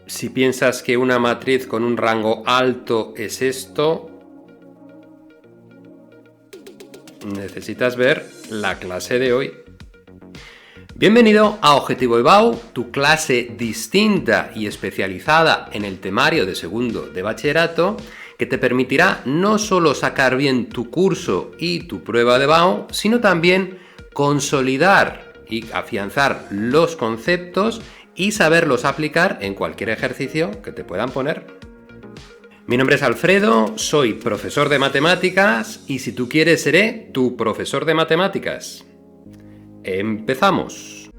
Si piensas que una matriz con un rango alto es esto, necesitas ver la clase de hoy. Bienvenido a Objetivo EBAU, tu clase distinta y especializada en el temario de segundo de bachillerato, que te permitirá no solo sacar bien tu curso y tu prueba de EBAU, sino también consolidar y afianzar los conceptos y saberlos aplicar en cualquier ejercicio que te puedan poner. Mi nombre es Alfredo, soy profesor de matemáticas y si tú quieres seré tu profesor de matemáticas. ¡Empezamos!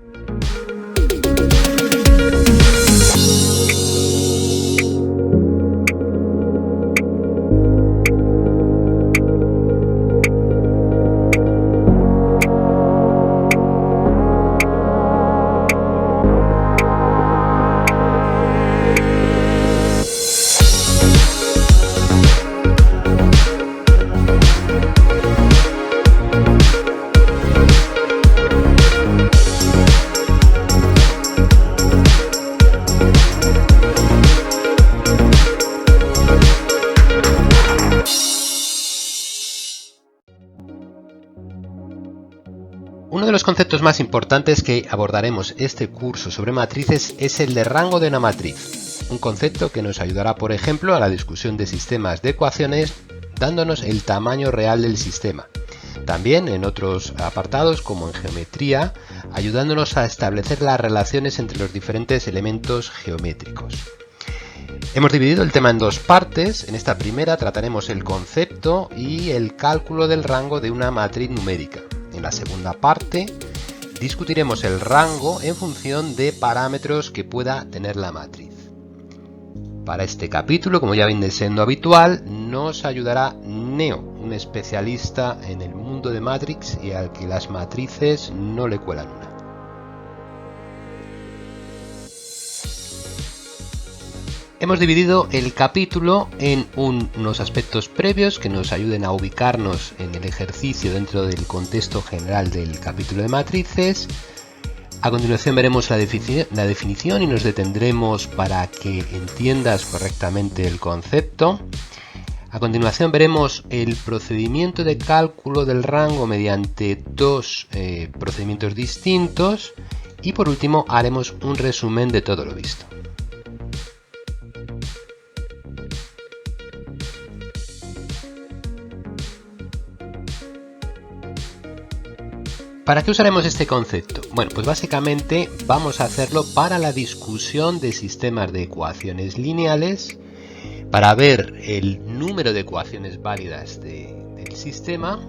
Uno de los conceptos más importantes que abordaremos este curso sobre matrices es el de rango de una matriz, un concepto que nos ayudará, por ejemplo, a la discusión de sistemas de ecuaciones, dándonos el tamaño real del sistema. También en otros apartados, como en geometría, ayudándonos a establecer las relaciones entre los diferentes elementos geométricos. Hemos dividido el tema en dos partes. En esta primera trataremos el concepto y el cálculo del rango de una matriz numérica. En la segunda parte discutiremos el rango en función de parámetros que pueda tener la matriz. Para este capítulo, como ya viene siendo habitual, nos ayudará Neo, un especialista en el mundo de Matrix y al que las matrices no le cuelan una. Hemos dividido el capítulo en unos aspectos previos que nos ayuden a ubicarnos en el ejercicio dentro del contexto general del capítulo de matrices. A continuación veremos la definición y nos detendremos para que entiendas correctamente el concepto. A continuación veremos el procedimiento de cálculo del rango mediante dos procedimientos distintos y por último haremos un resumen de todo lo visto. ¿Para qué usaremos este concepto? Bueno, pues básicamente vamos a hacerlo para la discusión de sistemas de ecuaciones lineales, para ver el número de ecuaciones válidas del sistema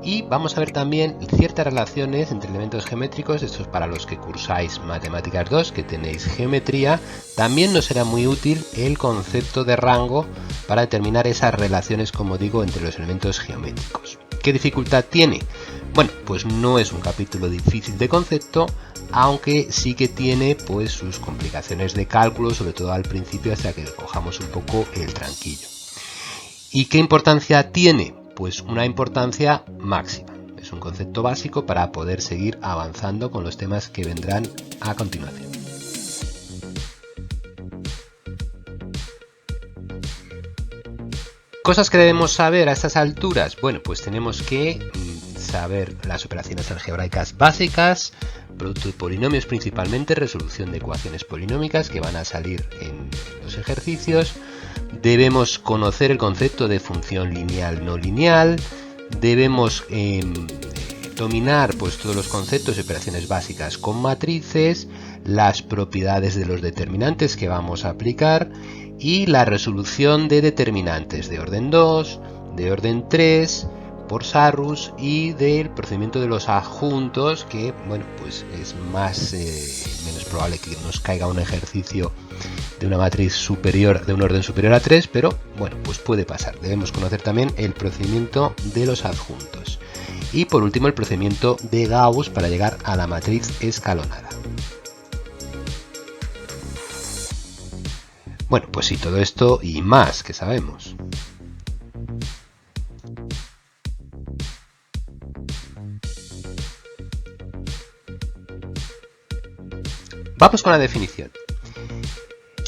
y vamos a ver también ciertas relaciones entre elementos geométricos. Esto es para los que cursáis Matemáticas 2, que tenéis geometría. También nos será muy útil el concepto de rango para determinar esas relaciones, como digo, entre los elementos geométricos. ¿Qué dificultad tiene? Bueno, pues no es un capítulo difícil de concepto, aunque sí que tiene pues sus complicaciones de cálculo, sobre todo al principio, hasta que cojamos un poco el tranquillo. ¿Y qué importancia tiene? Pues una importancia máxima. Es un concepto básico para poder seguir avanzando con los temas que vendrán a continuación. Cosas que debemos saber a estas alturas. Bueno, pues tenemos que saber las operaciones algebraicas básicas, producto de polinomios principalmente, resolución de ecuaciones polinómicas que van a salir en los ejercicios. Debemos conocer el concepto de función lineal no lineal. Debemos dominar pues todos los conceptos de operaciones básicas con matrices, las propiedades de los determinantes que vamos a aplicar y la resolución de determinantes de orden 2, de orden 3, por Sarrus y del procedimiento de los adjuntos, que bueno, pues es menos probable que nos caiga un ejercicio de una matriz superior, de un orden superior a 3, pero bueno, pues puede pasar. Debemos conocer también el procedimiento de los adjuntos. Y por último el procedimiento de Gauss para llegar a la matriz escalonada. Bueno, pues sí, todo esto y más que sabemos. Vamos con la definición.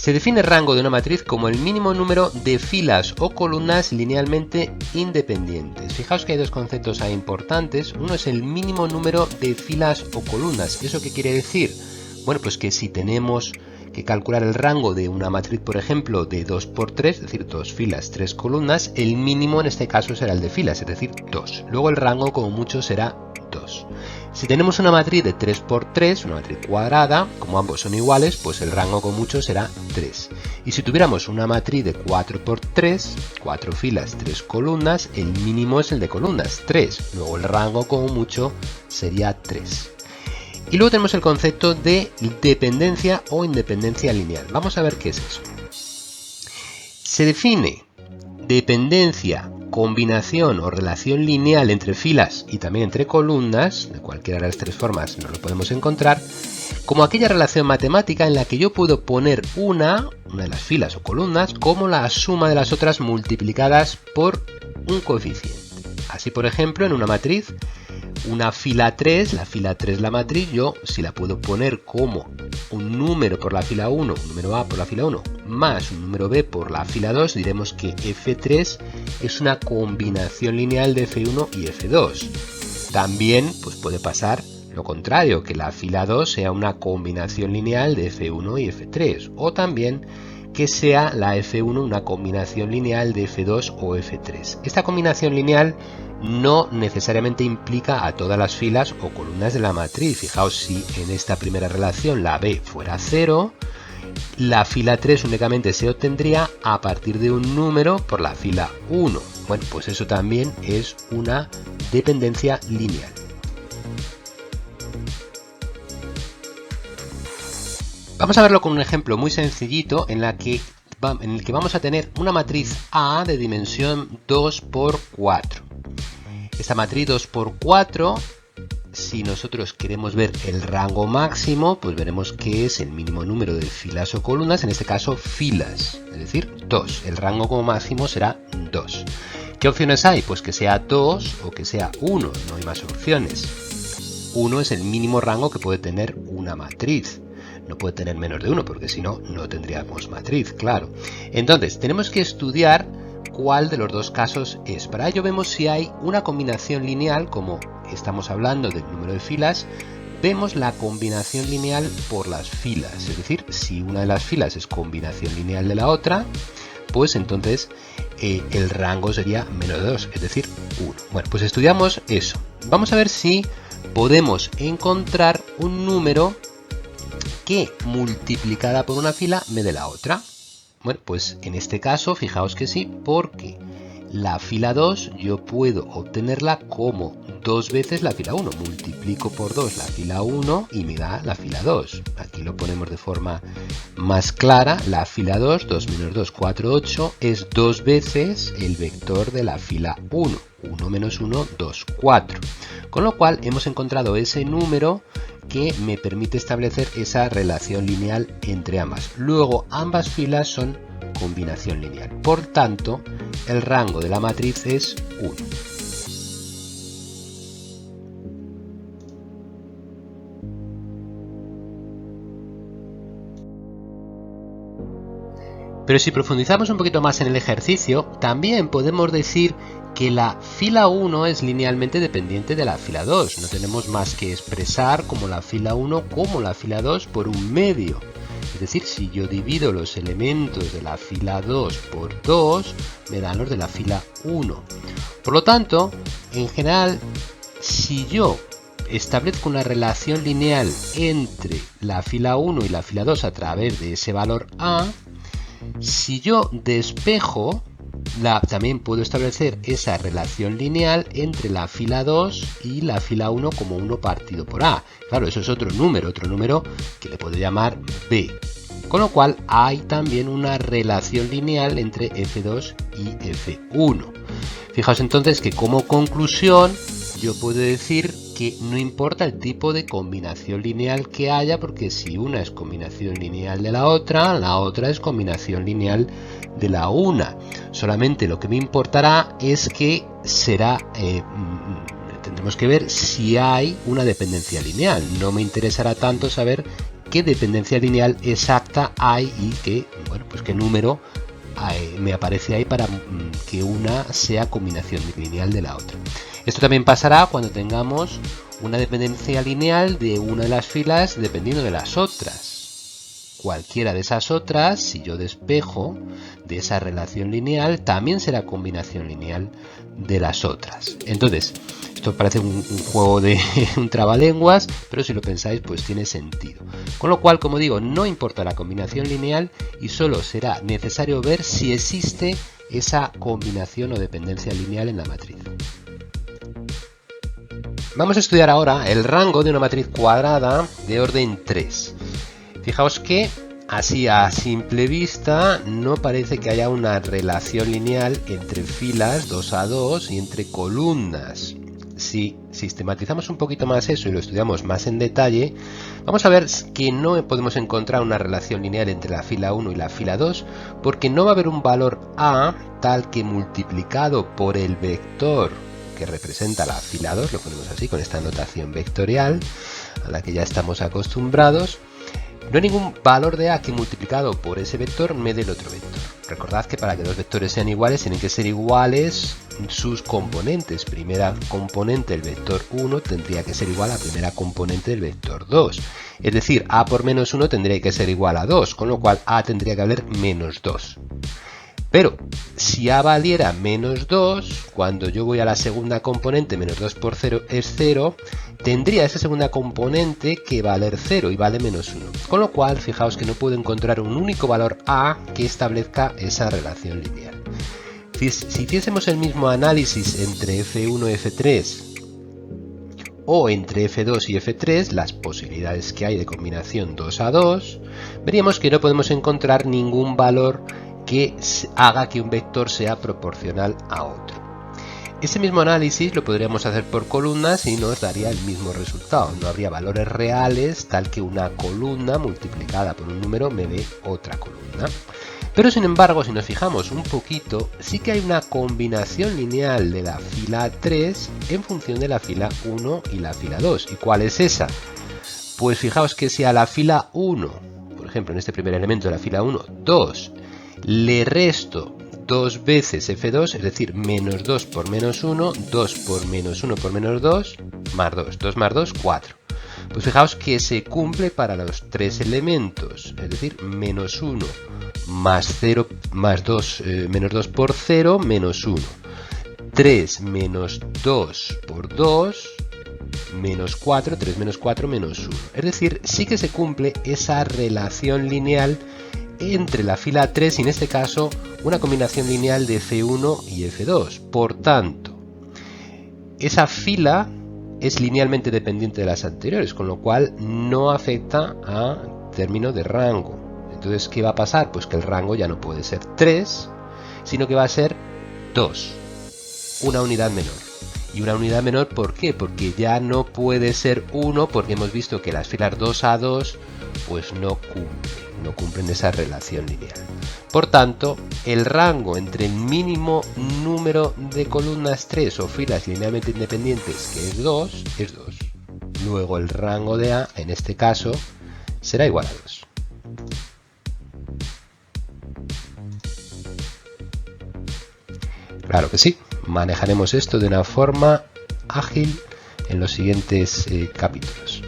Se define rango de una matriz como el mínimo número de filas o columnas linealmente independientes. Fijaos que hay dos conceptos ahí importantes. Uno es el mínimo número de filas o columnas. ¿Eso qué quiere decir? Bueno, pues que si tenemos que calcular el rango de una matriz, por ejemplo, de 2 por 3, es decir, 2 filas, 3 columnas, el mínimo en este caso será el de filas, es decir, 2. Luego el rango como mucho será 2. Si tenemos una matriz de 3 por 3, una matriz cuadrada, como ambos son iguales, pues el rango con mucho será 3. Y si tuviéramos una matriz de 4 por 3, 4 filas, 3 columnas, el mínimo es el de columnas, 3. Luego el rango como mucho sería 3. Y luego tenemos el concepto de dependencia o independencia lineal. Vamos a ver qué es eso. Se define dependencia, combinación o relación lineal entre filas y también entre columnas, de cualquiera de las tres formas no lo podemos encontrar, como aquella relación matemática en la que yo puedo poner una de las filas o columnas como la suma de las otras multiplicadas por un coeficiente. Así, por ejemplo, en una matriz, una fila 3, la fila 3 la matriz, yo si la puedo poner como un número por la fila 1, un número A por la fila 1, más un número B por la fila 2, diremos que F3 es una combinación lineal de F1 y F2. También pues puede pasar lo contrario, que la fila 2 sea una combinación lineal de F1 y F3, o también que sea la F1 una combinación lineal de F2 o F3. Esta combinación lineal no necesariamente implica a todas las filas o columnas de la matriz. Fijaos, si en esta primera relación la B fuera 0, la fila 3 únicamente se obtendría a partir de un número por la fila 1. Bueno, pues eso también es una dependencia lineal. Vamos a verlo con un ejemplo muy sencillito en el que vamos a tener una matriz A de dimensión 2 por 4. Esta matriz 2 por 4, si nosotros queremos ver el rango máximo, pues veremos que es el mínimo número de filas o columnas, en este caso filas, es decir, 2. El rango como máximo será 2. ¿Qué opciones hay? Pues que sea 2 o que sea 1, no hay más opciones. 1 es el mínimo rango que puede tener una matriz. No puede tener menos de 1 porque si no, no tendríamos matriz, claro. Entonces, tenemos que estudiar cuál de los dos casos es. Para ello vemos si hay una combinación lineal, como estamos hablando del número de filas, vemos la combinación lineal por las filas. Es decir, si una de las filas es combinación lineal de la otra, pues entonces el rango sería menos de 2, es decir, 1. Bueno, pues estudiamos eso. Vamos a ver si podemos encontrar un número que multiplicada por una fila me dé la otra. Bueno, pues en este caso fijaos que sí, porque la fila 2 yo puedo obtenerla como 2 veces la fila 1. Multiplico por 2 la fila 1 y me da la fila 2. Aquí lo ponemos de forma más clara. La fila 2, 2 menos 2, 4, 8, es 2 veces el vector de la fila 1. 1 menos 1, 2, 4. Con lo cual hemos encontrado ese número que me permite establecer esa relación lineal entre ambas. Luego, ambas filas son combinación lineal. Por tanto, el rango de la matriz es 1. Pero si profundizamos un poquito más en el ejercicio, también podemos decir que la fila 1 es linealmente dependiente de la fila 2. No tenemos más que expresar como la fila 1 como la fila 2 por un medio. Es decir, si yo divido los elementos de la fila 2 por 2, me dan los de la fila 1. Por lo tanto, en general, si yo establezco una relación lineal entre la fila 1 y la fila 2 a través de ese valor A, si yo despejo, también puedo establecer esa relación lineal entre la fila 2 y la fila 1 como 1 partido por A. Claro, eso es otro número que le puedo llamar B. Con lo cual hay también una relación lineal entre F2 y F1. Fijaos entonces que como conclusión yo puedo decir que no importa el tipo de combinación lineal que haya, porque si una es combinación lineal de la otra es combinación lineal de la una. Solamente lo que me importará es que tendremos que ver si hay una dependencia lineal. No me interesará tanto saber qué dependencia lineal exacta hay y qué, bueno, pues qué número me aparece ahí para que una sea combinación lineal de la otra. Esto también pasará cuando tengamos una dependencia lineal de una de las filas dependiendo de las otras. Cualquiera de esas otras, si yo despejo de esa relación lineal, también será combinación lineal de las otras. Entonces, esto parece un juego de un trabalenguas, pero si lo pensáis, pues tiene sentido. Con lo cual, como digo, no importa la combinación lineal y solo será necesario ver si existe esa combinación o dependencia lineal en la matriz. Vamos a estudiar ahora el rango de una matriz cuadrada de orden 3. Fijaos que así a simple vista no parece que haya una relación lineal entre filas 2 a 2 y entre columnas. Si sistematizamos un poquito más eso y lo estudiamos más en detalle, vamos a ver que no podemos encontrar una relación lineal entre la fila 1 y la fila 2 porque no va a haber un valor a tal que multiplicado por el vector que representa la fila 2, lo ponemos así con esta notación vectorial a la que ya estamos acostumbrados. No hay ningún valor de a que multiplicado por ese vector me dé el otro vector. Recordad que para que dos vectores sean iguales tienen que ser iguales sus componentes. Primera componente del vector 1 tendría que ser igual a primera componente del vector 2. Es decir, a por menos 1 tendría que ser igual a 2, con lo cual a tendría que valer menos 2. Pero si a valiera menos 2, cuando yo voy a la segunda componente, menos 2 por 0 es 0, tendría esa segunda componente que valer 0 y vale menos 1. Con lo cual, fijaos que no puedo encontrar un único valor a que establezca esa relación lineal. Si hiciésemos el mismo análisis entre f1 y f3 o entre f2 y f3, las posibilidades que hay de combinación 2 a 2, veríamos que no podemos encontrar ningún valor que haga que un vector sea proporcional a otro. Ese mismo análisis lo podríamos hacer por columnas y nos daría el mismo resultado. No habría valores reales tal que una columna multiplicada por un número me dé otra columna. Pero sin embargo, si nos fijamos un poquito, sí que hay una combinación lineal de la fila 3 en función de la fila 1 y la fila 2. ¿Y cuál es esa? Pues fijaos que si a la fila 1, por ejemplo en este primer elemento de la fila 1, 2, le resto 2 veces f2, es decir, menos 2 por menos 1, 2 por menos 1 por menos 2, más 2, 2 más 2, 4. Pues fijaos que se cumple para los tres elementos, es decir, menos 1 más 0 más 2, menos 2 por 0, menos 1. 3 menos 2 por 2, menos 4, 3 menos 4, menos 1. Es decir, sí que se cumple esa relación lineal entre la fila 3 y en este caso una combinación lineal de F1 y F2. Por tanto, esa fila es linealmente dependiente de las anteriores, con lo cual no afecta a término de rango. Entonces, ¿qué va a pasar? Pues que el rango ya no puede ser 3, sino que va a ser 2, una unidad menor. Y una unidad menor, ¿por qué? Porque ya no puede ser 1, porque hemos visto que las filas 2 a 2 pues no cumplen esa relación lineal. Por tanto, el rango entre el mínimo número de columnas 3 o filas linealmente independientes, que es 2, es 2. Luego el rango de A, en este caso, será igual a 2. Claro que sí, manejaremos esto de una forma ágil en los siguientes capítulos.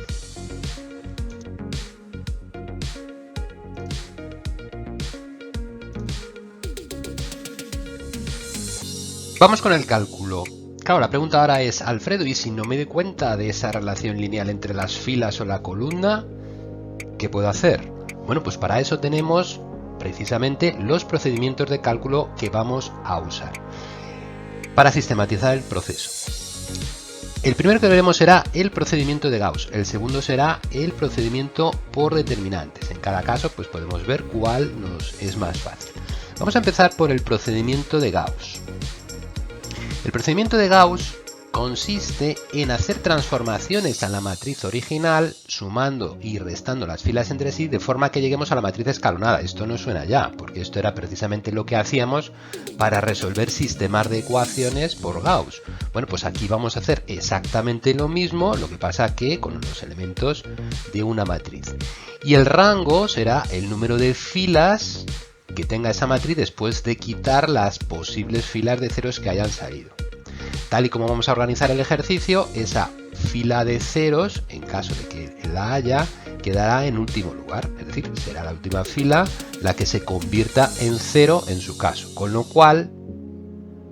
Vamos con el cálculo. Claro, la pregunta ahora es, Alfredo, ¿y si no me doy cuenta de esa relación lineal entre las filas o la columna? ¿Qué puedo hacer? Bueno, pues para eso tenemos precisamente los procedimientos de cálculo que vamos a usar para sistematizar el proceso. El primero que veremos será el procedimiento de Gauss, el segundo será el procedimiento por determinantes. En cada caso pues podemos ver cuál nos es más fácil. Vamos a empezar por el procedimiento de Gauss. El procedimiento de Gauss consiste en hacer transformaciones a la matriz original sumando y restando las filas entre sí de forma que lleguemos a la matriz escalonada. Esto no suena ya, porque esto era precisamente lo que hacíamos para resolver sistemas de ecuaciones por Gauss. Bueno, pues aquí vamos a hacer exactamente lo mismo, lo que pasa que con los elementos de una matriz. Y el rango será el número de filas que tenga esa matriz después de quitar las posibles filas de ceros que hayan salido. Tal y como vamos a organizar el ejercicio, esa fila de ceros, en caso de que la haya, quedará en último lugar. Es decir, será la última fila la que se convierta en cero en su caso. Con lo cual,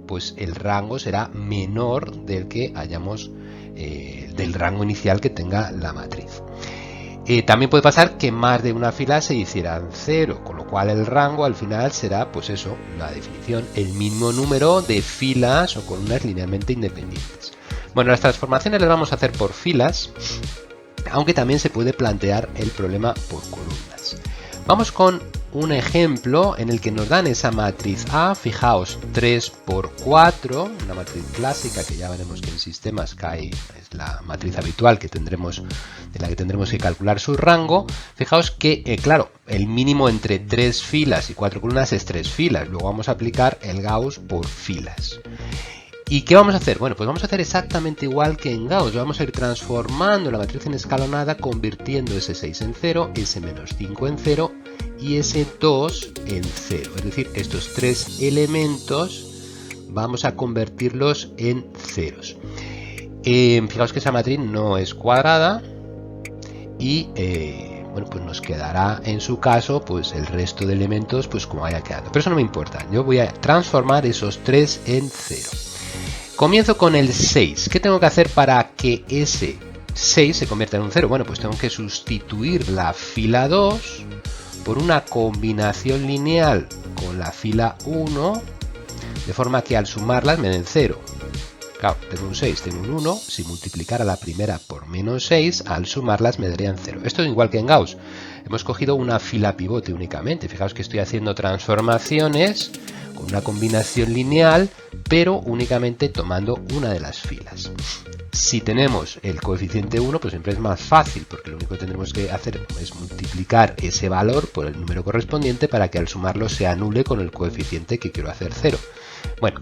pues el rango será menor del que hayamos, del rango inicial que tenga la matriz. También puede pasar que más de una fila se hicieran cero, con lo cual el rango al final será, pues eso, la definición, el mismo número de filas o columnas linealmente independientes. Bueno, las transformaciones las vamos a hacer por filas, aunque también se puede plantear el problema por columnas. Vamos con un ejemplo en el que nos dan esa matriz A, fijaos, 3 por 4, una matriz clásica que ya veremos que en sistemas cae, es la matriz habitual que tendremos, de la que tendremos que calcular su rango. Fijaos que, claro, el mínimo entre 3 filas y 4 columnas es 3 filas, luego vamos a aplicar el Gauss por filas. ¿Y qué vamos a hacer? Bueno, pues vamos a hacer exactamente igual que en Gauss. Vamos a ir transformando la matriz en escalonada, convirtiendo ese 6 en 0, ese menos 5 en 0 y ese 2 en 0. Es decir, estos tres elementos vamos a convertirlos en ceros. Fijaos que esa matriz no es cuadrada y bueno, pues nos quedará en su caso pues el resto de elementos pues como vaya quedando. Pero eso no me importa. Yo voy a transformar esos 3 en 0. Comienzo con el 6. ¿Qué tengo que hacer para que ese 6 se convierta en un 0? Bueno, pues tengo que sustituir la fila 2 por una combinación lineal con la fila 1, de forma que al sumarlas me den 0. Claro, tengo un 6, tengo un 1, si multiplicara la primera por menos 6, al sumarlas me darían 0. Esto es igual que en Gauss. Hemos cogido una fila pivote únicamente. Fijaos que estoy haciendo transformaciones con una combinación lineal, pero únicamente tomando una de las filas. Si tenemos el coeficiente 1, pues siempre es más fácil, porque lo único que tendremos que hacer es multiplicar ese valor por el número correspondiente para que al sumarlo se anule con el coeficiente que quiero hacer 0. Bueno,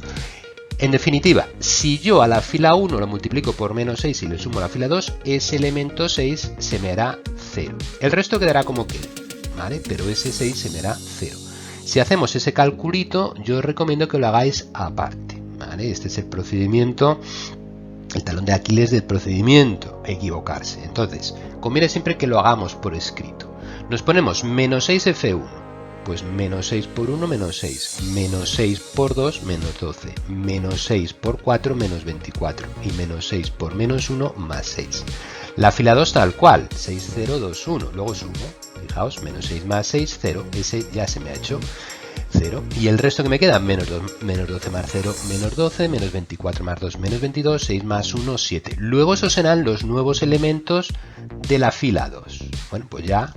en definitiva, si yo a la fila 1 lo multiplico por menos 6 y le sumo a la fila 2, ese elemento 6 se me hará 0. El resto quedará como quede, ¿vale? Pero ese 6 se me hará 0. Si hacemos ese calculito, yo os recomiendo que lo hagáis aparte, ¿vale? Este es el procedimiento, el talón de Aquiles del procedimiento, equivocarse. Entonces, conviene siempre que lo hagamos por escrito. Nos ponemos menos 6F1, pues menos 6 por 1, menos 6, menos 6 por 2, menos 12, menos 6 por 4, menos 24, y menos 6 por menos 1, más 6. La fila 2 tal cual, 6, 0, 2, 1, luego sumo. Fijaos, menos 6 más 6, 0, ese ya se me ha hecho 0. Y el resto que me queda, menos 12 más 0, menos 12, menos 24 más 2, menos 22, 6 más 1, 7. Luego esos serán los nuevos elementos de la fila 2. Bueno, pues ya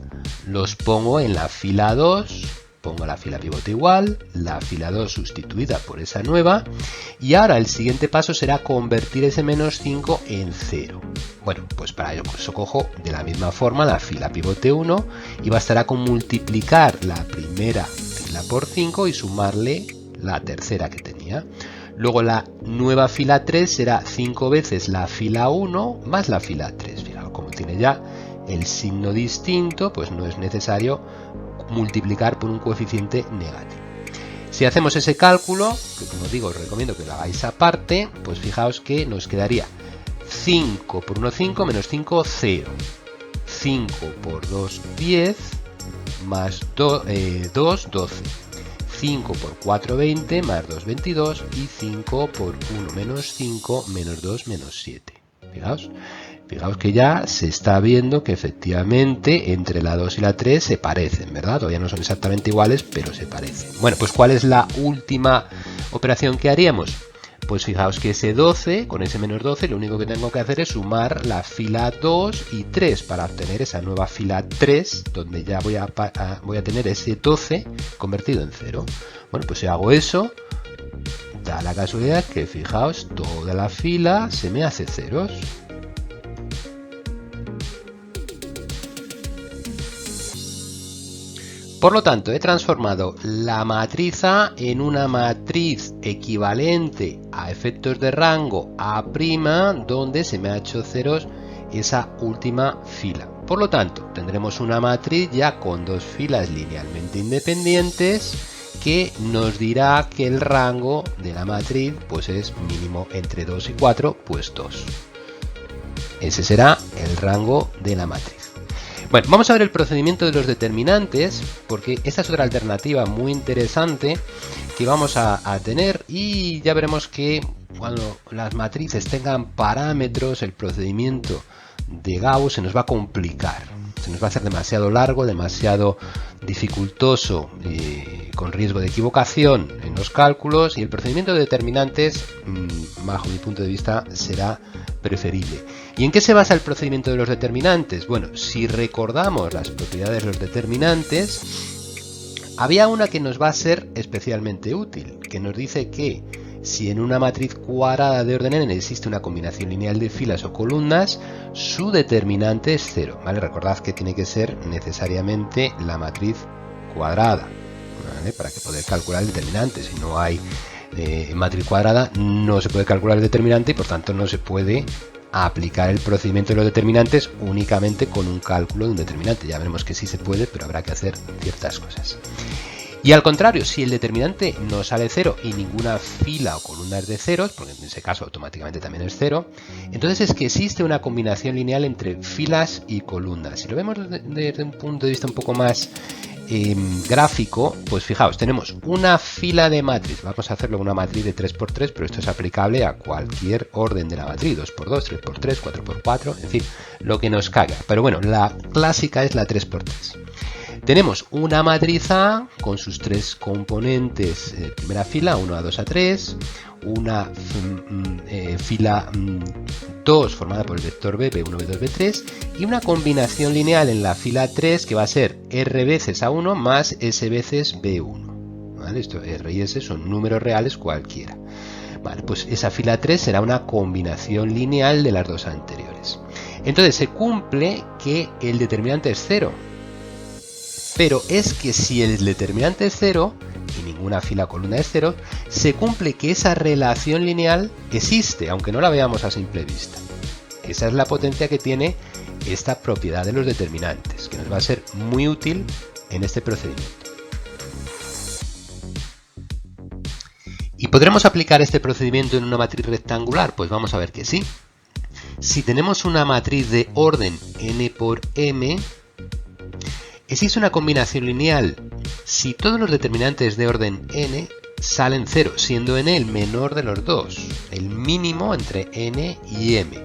los pongo en la fila 2, pongo la fila pivote igual, la fila 2 sustituida por esa nueva, y ahora el siguiente paso será convertir ese menos 5 en 0. Bueno, pues para eso cojo de la misma forma la fila pivote 1 y bastará con multiplicar la primera fila por 5 y sumarle la tercera que tenía. Luego la nueva fila 3 será 5 veces la fila 1 más la fila 3. Fijaos, como tiene ya el signo distinto, pues no es necesario multiplicar por un coeficiente negativo. Si hacemos ese cálculo, que como digo os recomiendo que lo hagáis aparte, pues fijaos que nos quedaría 5 por 1, 5, menos 5, 0. 5 por 2, 10, más 2, 12. 5 por 4, 20, más 2, 22, y 5 por 1, menos 5, menos 2, menos 7. Fijaos que ya se está viendo que efectivamente entre la 2 y la 3 se parecen, ¿verdad? Todavía no son exactamente iguales, pero se parecen. Bueno, pues ¿cuál es la última operación que haríamos? Pues fijaos que ese 12, con ese menos 12, lo único que tengo que hacer es sumar la fila 2 y 3 para obtener esa nueva fila 3, donde ya voy a tener ese 12 convertido en 0. Bueno, pues si hago eso, da la casualidad que, fijaos, toda la fila se me hace ceros. Por lo tanto, he transformado la matriz A en una matriz equivalente a efectos de rango A', donde se me ha hecho ceros esa última fila. Por lo tanto, tendremos una matriz ya con dos filas linealmente independientes que nos dirá que el rango de la matriz pues es mínimo entre 2 y 4, pues 2. Ese será el rango de la matriz. Bueno, vamos a ver el procedimiento de los determinantes, porque esta es otra alternativa muy interesante que vamos a tener, y ya veremos que cuando las matrices tengan parámetros, el procedimiento de Gauss se nos va a complicar, se nos va a hacer demasiado largo, demasiado dificultoso, con riesgo de equivocación en los cálculos, y el procedimiento de determinantes, bajo mi punto de vista, será preferible. ¿Y en qué se basa el procedimiento de los determinantes? Bueno, si recordamos las propiedades de los determinantes, había una que nos va a ser especialmente útil, que nos dice que si en una matriz cuadrada de orden n existe una combinación lineal de filas o columnas, su determinante es 0. ¿Vale? Recordad que tiene que ser necesariamente la matriz cuadrada, ¿vale? Para que poder calcular el determinante. Si no hay matriz cuadrada, no se puede calcular el determinante y por tanto no se puede aplicar el procedimiento de los determinantes únicamente con un cálculo de un determinante. Ya veremos que sí se puede, pero habrá que hacer ciertas cosas. Y al contrario, si el determinante no sale 0 y ninguna fila o columna es de ceros, porque en ese caso automáticamente también es 0, entonces es que existe una combinación lineal entre filas y columnas. Si lo vemos desde un punto de vista un poco más gráfico, pues fijaos, tenemos una fila de matriz. Vamos a hacerlo una matriz de 3×3, pero esto es aplicable a cualquier orden de la matriz, 2×2, 3×3, 4×4, en fin, lo que nos caiga. Pero bueno, la clásica es la 3×3. Tenemos una matriz A con sus tres componentes, primera fila, 1, A2, A3, una fila 2 formada por el vector B, B1, B2, B3, y una combinación lineal en la fila 3 que va a ser R veces A1 más S veces B1. ¿Vale? Esto, R y S son números reales cualquiera. Vale, pues esa fila 3 será una combinación lineal de las dos anteriores. Entonces se cumple que el determinante es 0. Pero es que si el determinante es 0 y ninguna fila o columna es 0, se cumple que esa relación lineal existe, aunque no la veamos a simple vista. Esa es la potencia que tiene esta propiedad de los determinantes, que nos va a ser muy útil en este procedimiento. ¿Y podremos aplicar este procedimiento en una matriz rectangular? Pues vamos a ver que sí. Si tenemos una matriz de orden n por m, existe una combinación lineal si todos los determinantes de orden n salen 0, siendo n el menor de los dos, el mínimo entre n y m.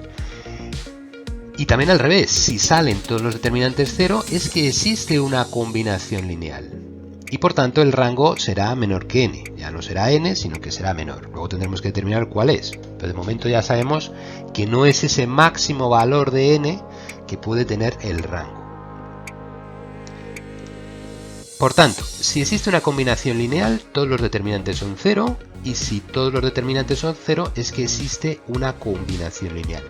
Y también al revés, si salen todos los determinantes 0, es que existe una combinación lineal. Y por tanto el rango será menor que n, ya no será n, sino que será menor. Luego tendremos que determinar cuál es, pero de momento ya sabemos que no es ese máximo valor de n que puede tener el rango. Por tanto, si existe una combinación lineal, todos los determinantes son 0, y si todos los determinantes son 0, es que existe una combinación lineal.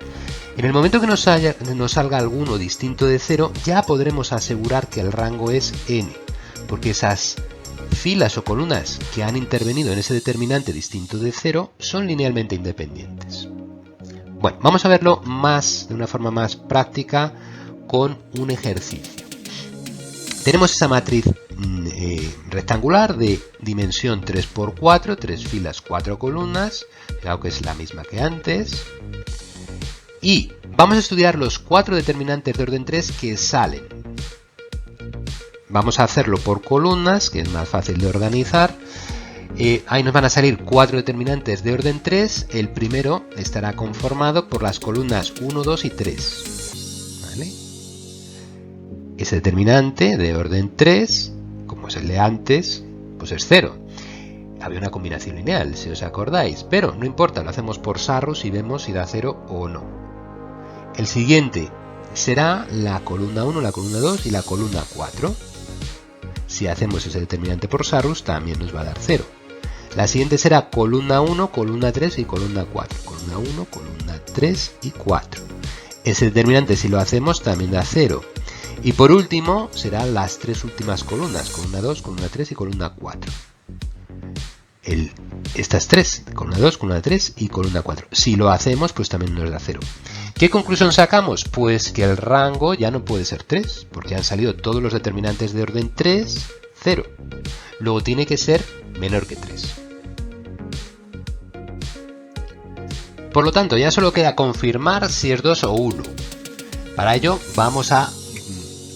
En el momento que nos salga alguno distinto de 0, ya podremos asegurar que el rango es n, porque esas filas o columnas que han intervenido en ese determinante distinto de 0 son linealmente independientes. Bueno, vamos a verlo de una forma más práctica con un ejercicio. Tenemos esa matriz rectangular de dimensión 3×4, 3 filas, 4 columnas, claro que es la misma que antes, y vamos a estudiar los 4 determinantes de orden 3 que salen. Vamos a hacerlo por columnas, que es más fácil de organizar. Ahí nos van a salir 4 determinantes de orden 3, el primero estará conformado por las columnas 1, 2 y 3. ¿Vale? Ese determinante de orden 3, como es el de antes, pues es 0. Había una combinación lineal, si os acordáis, pero no importa, lo hacemos por Sarrus y vemos si da 0 o no. El siguiente será la columna 1, la columna 2 y la columna 4. Si hacemos ese determinante por Sarrus, también nos va a dar 0. La siguiente será columna 1, columna 3 y columna 4. Columna 1, columna 3 y 4. Ese determinante, si lo hacemos, también da 0. Y por último, serán las tres últimas columnas. Columna 2, columna 3 y columna 4. Estas tres, columna 2, columna 3 y columna 4. Si lo hacemos, pues también nos da 0. ¿Qué conclusión sacamos? Pues que el rango ya no puede ser 3, porque han salido todos los determinantes de orden 3, 0. Luego tiene que ser menor que 3. Por lo tanto, ya solo queda confirmar si es 2 o 1. Para ello vamos a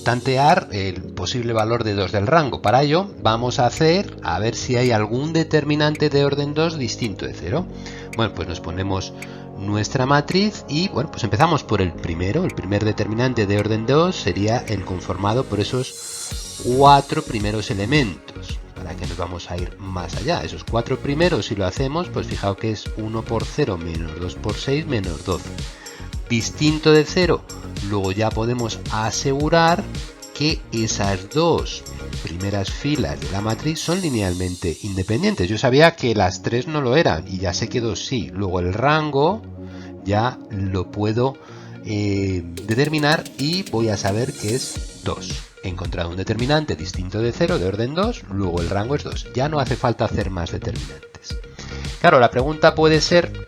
tantear el posible valor de 2 del rango. Para ello vamos a ver si hay algún determinante de orden 2 distinto de 0. Bueno, pues nos ponemos nuestra matriz y bueno, pues empezamos por el primero. El primer determinante de orden 2 sería el conformado por esos 4 primeros elementos. ¿Para qué nos vamos a ir más allá? Esos 4 primeros, si lo hacemos, pues fijaos que es 1 por 0 menos 2 por 6 menos 12. Distinto de 0, luego ya podemos asegurar que esas dos primeras filas de la matriz son linealmente independientes. Yo sabía que las 3 no lo eran y ya sé que 2 sí. Luego el rango ya lo puedo determinar y voy a saber que es 2. He encontrado un determinante distinto de 0 de orden 2, luego el rango es 2. Ya no hace falta hacer más determinantes. Claro, la pregunta puede ser,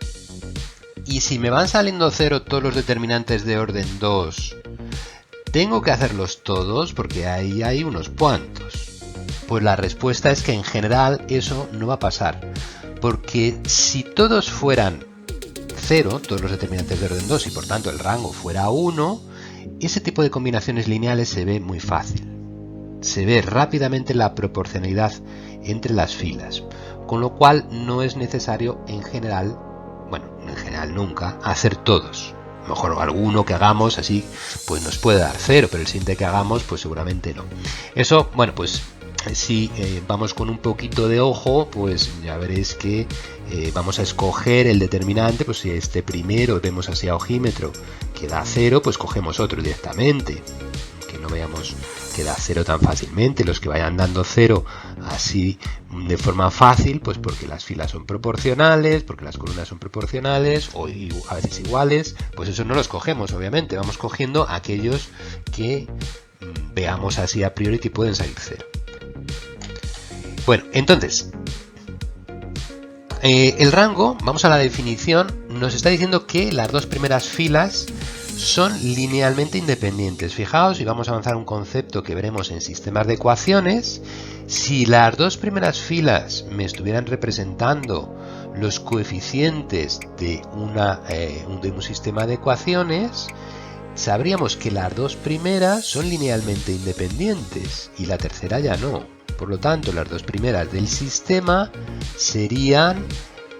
¿y si me van saliendo 0 todos los determinantes de orden 2? ¿Tengo que hacerlos todos? Porque ahí hay unos cuantos. Pues la respuesta es que en general eso no va a pasar. Porque si todos fueran 0, todos los determinantes de orden 2, y por tanto el rango fuera 1, ese tipo de combinaciones lineales se ve muy fácil. Se ve rápidamente la proporcionalidad entre las filas. Con lo cual no es necesario en general nunca, hacer todos. A lo mejor alguno que hagamos así, pues nos puede dar 0, pero el siguiente que hagamos, pues seguramente no. Eso, bueno, pues si vamos con un poquito de ojo, pues ya veréis que vamos a escoger el determinante, pues si este primero vemos así a ojímetro que da 0, pues cogemos otro directamente. Que no veamos que da 0 tan fácilmente, los que vayan dando 0 así de forma fácil, pues porque las filas son proporcionales, porque las columnas son proporcionales o a veces iguales, pues eso no los cogemos, obviamente, vamos cogiendo aquellos que veamos así a priori que pueden salir 0. Bueno, entonces, el rango, vamos a la definición, nos está diciendo que las dos primeras filas son linealmente independientes. Fijaos, y vamos a avanzar un concepto que veremos en sistemas de ecuaciones. Si las dos primeras filas me estuvieran representando los coeficientes de un sistema de ecuaciones, sabríamos que las dos primeras son linealmente independientes y la tercera ya no. Por lo tanto, las dos primeras del sistema serían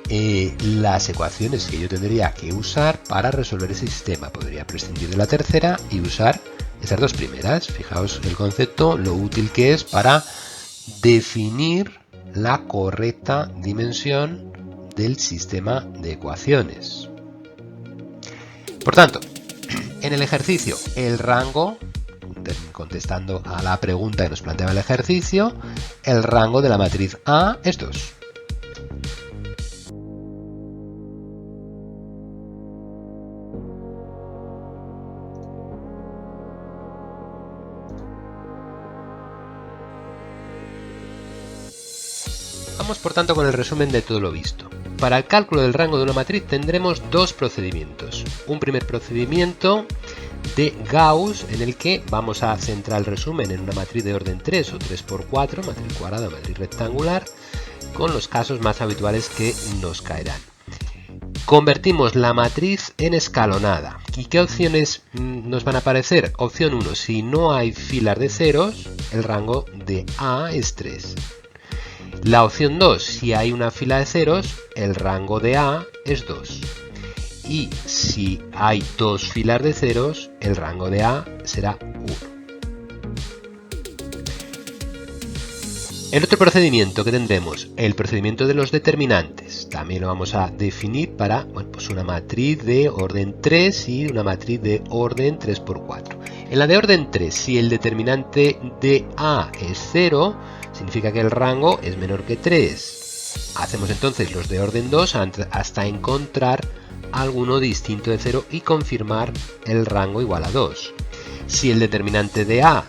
las ecuaciones que yo tendría que usar para resolver ese sistema. Podría prescindir de la tercera y usar esas dos primeras. Fijaos el concepto, lo útil que es para definir la correcta dimensión del sistema de ecuaciones. Por tanto, en el ejercicio, el rango, contestando a la pregunta que nos planteaba el ejercicio, el rango de la matriz A es 2. Vamos por tanto con el resumen de todo lo visto. Para el cálculo del rango de una matriz tendremos dos procedimientos. Un primer procedimiento de Gauss en el que vamos a centrar el resumen en una matriz de orden 3 o 3×4, matriz cuadrada o matriz rectangular, con los casos más habituales que nos caerán. Convertimos la matriz en escalonada. ¿Y qué opciones nos van a aparecer? Opción 1, si no hay filas de ceros, el rango de A es 3. La opción 2, si hay una fila de ceros, el rango de A es 2. Y si hay dos filas de ceros, el rango de A será 1. El otro procedimiento que tendremos, el procedimiento de los determinantes. También lo vamos a definir para pues una matriz de orden 3 y una matriz de orden 3×4. En la de orden 3, si el determinante de A es 0, significa que el rango es menor que 3. Hacemos entonces los de orden 2 hasta encontrar alguno distinto de 0 y confirmar el rango igual a 2. Si el determinante de A,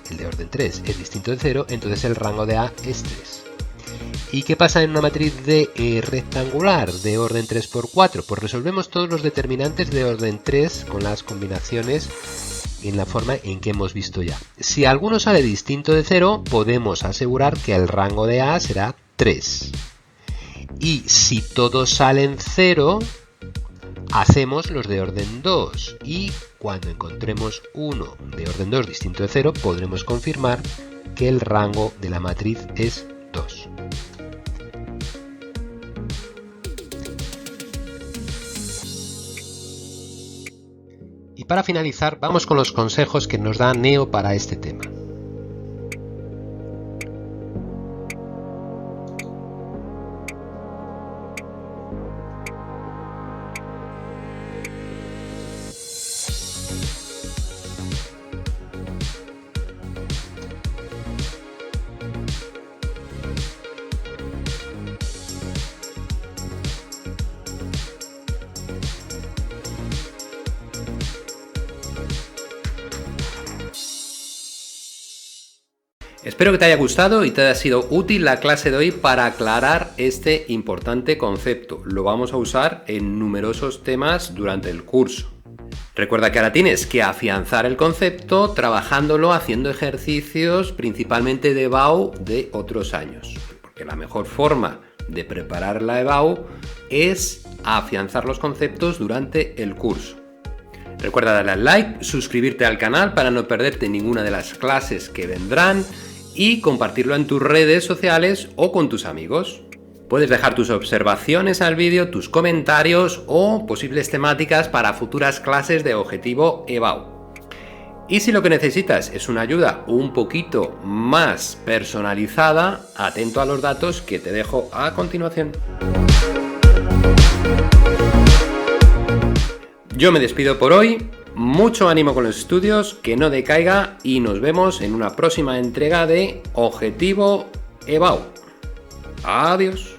el de orden 3, es distinto de 0, entonces el rango de A es 3. ¿Y qué pasa en una matriz de rectangular de orden 3×4? Pues resolvemos todos los determinantes de orden 3 con las combinaciones en la forma en que hemos visto ya. Si alguno sale distinto de 0, podemos asegurar que el rango de A será 3. Y si todos salen 0, hacemos los de orden 2 y cuando encontremos uno de orden 2 distinto de 0, podremos confirmar que el rango de la matriz es 2. Y para finalizar, vamos con los consejos que nos da Neo para este tema. Espero que te haya gustado y te haya sido útil la clase de hoy para aclarar este importante concepto. Lo vamos a usar en numerosos temas durante el curso. Recuerda que ahora tienes que afianzar el concepto trabajándolo, haciendo ejercicios principalmente de EBAU de otros años. Porque la mejor forma de preparar la EBAU es afianzar los conceptos durante el curso. Recuerda darle al like, suscribirte al canal para no perderte ninguna de las clases que vendrán y compartirlo en tus redes sociales o con tus amigos. Puedes dejar tus observaciones al vídeo, tus comentarios o posibles temáticas para futuras clases de objetivo EBAU. Y si lo que necesitas es una ayuda un poquito más personalizada, atento a los datos que te dejo a continuación. Yo me despido por hoy. Mucho ánimo con los estudios, que no decaiga y nos vemos en una próxima entrega de Objetivo EBAU. Adiós.